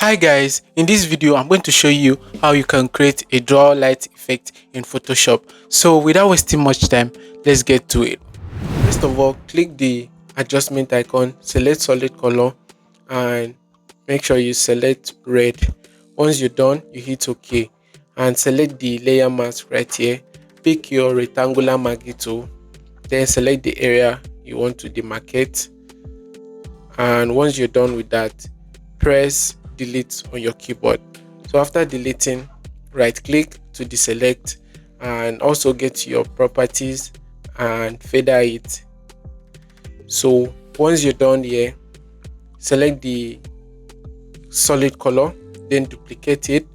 Hi guys, in this video I'm going to show you how you can create a draw light effect in Photoshop. So without wasting much time, let's get to it. First of all, click the adjustment icon, select solid color and make sure you select red. Once you're done, you hit OK and select the layer mask right here. Pick your rectangular marquee tool, then select the area you want to demarcate, and once you're done with that, press delete on your keyboard. So after deleting, right click to deselect and also get to your properties and feather it. So once you're done here, select the solid color, then duplicate it,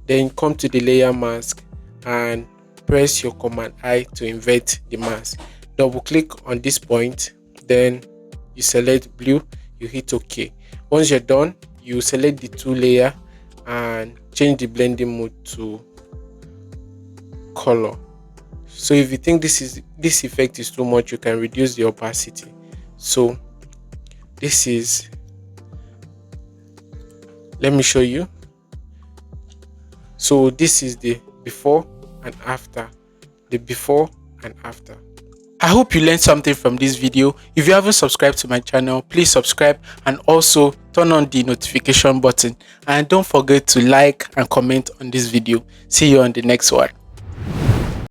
then come to the layer mask and press your command I to invert the mask. Double click on this point, then you select blue, you hit OK. Once you're done, you select the two layer and change the blending mode to color. So if you think this effect is too much, you can reduce the opacity. So this is, let me show you. So this is the before and after, the before and after. I hope you learned something from this video. If you haven't subscribed to my channel, please subscribe and also turn on the notification button. And don't forget to like and comment on this video. See you on the next one.